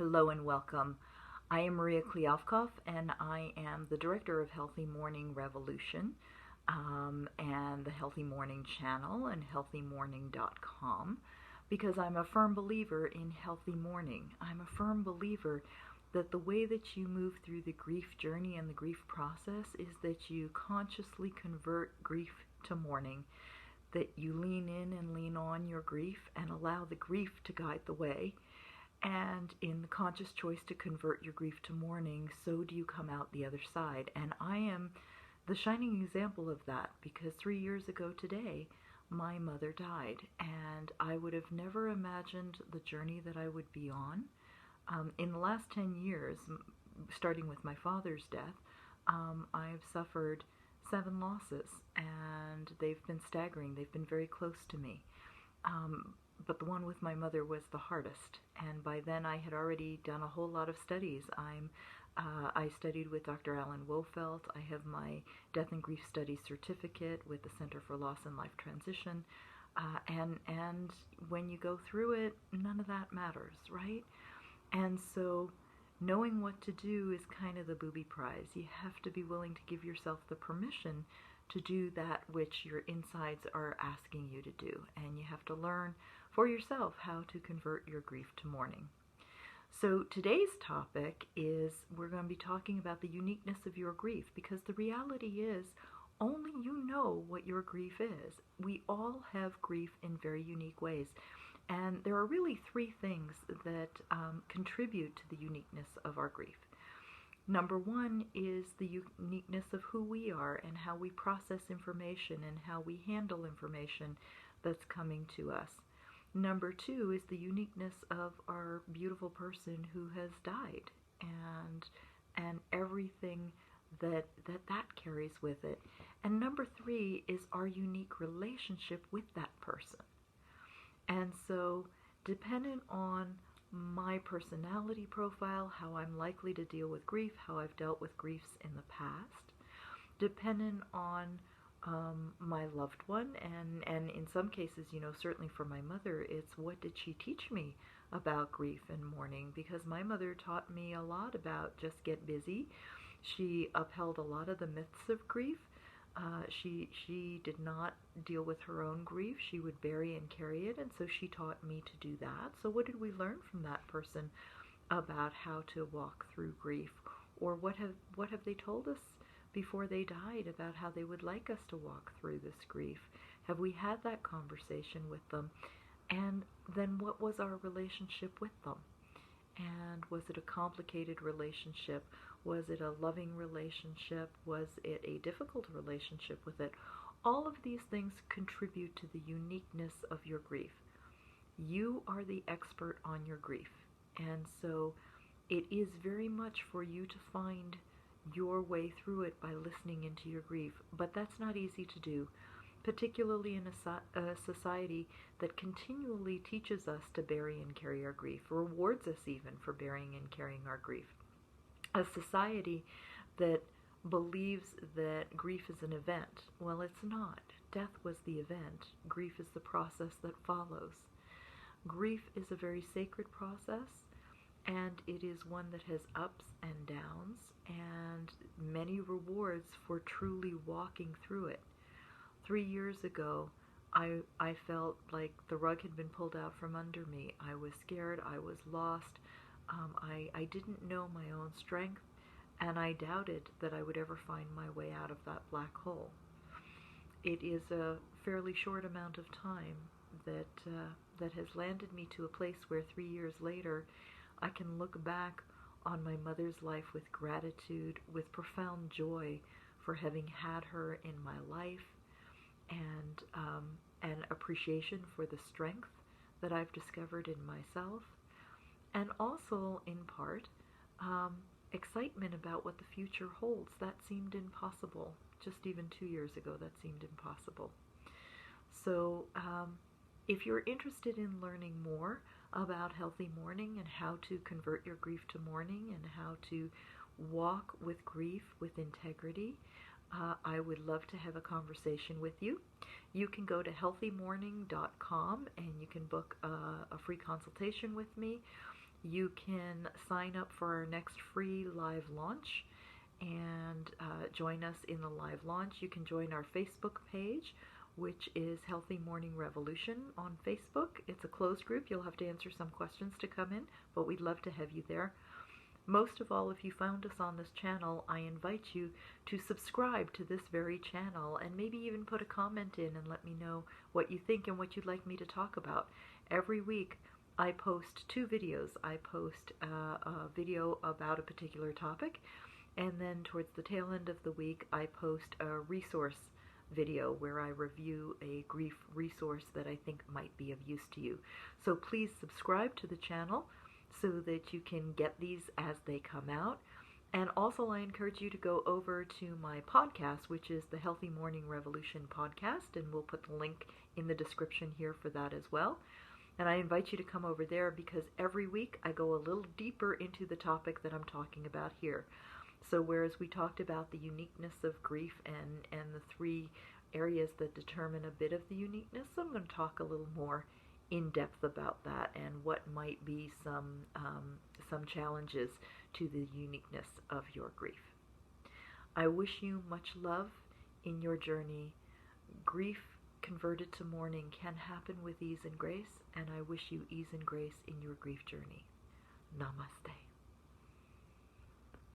Hello and welcome. I am Maria Kliavkov, and I am the director of Healthy Mourning Revolution and the Healthy Mourning channel and healthymourning.com because I'm a firm believer in healthy mourning. I'm a firm believer that the way that you move through the grief journey and the grief process is that you consciously convert grief to mourning, that you lean in and lean on your grief and allow the grief to guide the way. And in the conscious choice to convert your grief to mourning, so do you come out the other side. And I am the shining example of that because 3 years ago today, my mother died. And I would have never imagined the journey that I would be on. In the last 10 years, starting with my father's death, I've suffered 7 losses, and they've been staggering. They've been very close to me. But the one with my mother was the hardest, and by then I had already done a whole lot of studies. I studied with Dr. Alan Wofelt. I have my Death and Grief Studies certificate with the Center for Loss and Life Transition, and when you go through it, none of that matters, right? And so knowing what to do is kind of the booby prize. You have to be willing to give yourself the permission to do that which your insides are asking you to do, and you have to learn for yourself how to convert your grief to mourning. So today's topic is we're going to be talking about the uniqueness of your grief, because the reality is only you know what your grief is. We all have grief in very unique ways, and there are really 3 things that contribute to the uniqueness of our grief. Number 1 is the uniqueness of who we are and how we process information and how we handle information that's coming to us. Number 2 is the uniqueness of our beautiful person who has died and everything that carries with it. And number 3 is our unique relationship with that person. And so, dependent on my personality profile, how I'm likely to deal with grief, how I've dealt with griefs in the past, dependent on my loved one, and in some cases, certainly for my mother, it's what did she teach me about grief and mourning, because my mother taught me a lot about just get busy. She upheld a lot of the myths of grief. She did not deal with her own grief. She would bury and carry it, and so she taught me to do that. So what did we learn from that person about how to walk through grief? Or what have they told us before they died about how they would like us to walk through this grief? Have we had that conversation with them? And then what was our relationship with them? And was it a complicated relationship? Was it a loving relationship? Was it a difficult relationship with it? All of these things contribute to the uniqueness of your grief. You are the expert on your grief. And so it is very much for you to find your way through it by listening into your grief. But that's not easy to do, particularly in a society that continually teaches us to bury and carry our grief, rewards us even for burying and carrying our grief. A society that believes that grief is an event. Well, it's not. Death was the event. Grief is the process that follows. Grief is a very sacred process, and it is one that has ups and downs and many rewards for truly walking through it. 3 years ago, I felt like the rug had been pulled out from under me. I was scared. I was lost. I didn't know my own strength, and I doubted that I would ever find my way out of that black hole. It is a fairly short amount of time that has landed me to a place where 3 years later, I can look back on my mother's life with gratitude, with profound joy for having had her in my life, and appreciation for the strength that I've discovered in myself, and also, in part, excitement about what the future holds. That seemed impossible. Just even 2 years ago, that seemed impossible. So, if you're interested in learning more about healthy mourning and how to convert your grief to mourning and how to walk with grief with integrity, I would love to have a conversation with you. You can go to healthymourning.com and you can book a free consultation with me. You can sign up for our next free live launch and join us in the live launch. You can join our Facebook page, which is Healthy Mourning Revolution on Facebook. It's a closed group. You'll have to answer some questions to come in, but we'd love to have you there. Most of all, if you found us on this channel, I invite you to subscribe to this very channel and maybe even put a comment in and let me know what you think and what you'd like me to talk about. Every week I post 2 videos. I post a video about a particular topic, and then towards the tail end of the week I post a resource video where I review a grief resource that I think might be of use to you. So please subscribe to the channel so that you can get these as they come out. And also I encourage you to go over to my podcast, which is the Healthy Mourning Revolution podcast, and we'll put the link in the description here for that as well. And I invite you to come over there because every week I go a little deeper into the topic that I'm talking about here. So whereas we talked about the uniqueness of grief and the 3 areas that determine a bit of the uniqueness, I'm going to talk a little more in depth about that and what might be some challenges to the uniqueness of your grief. I wish you much love in your journey. Grief converted to mourning can happen with ease and grace, and I wish you ease and grace in your grief journey. Namaste.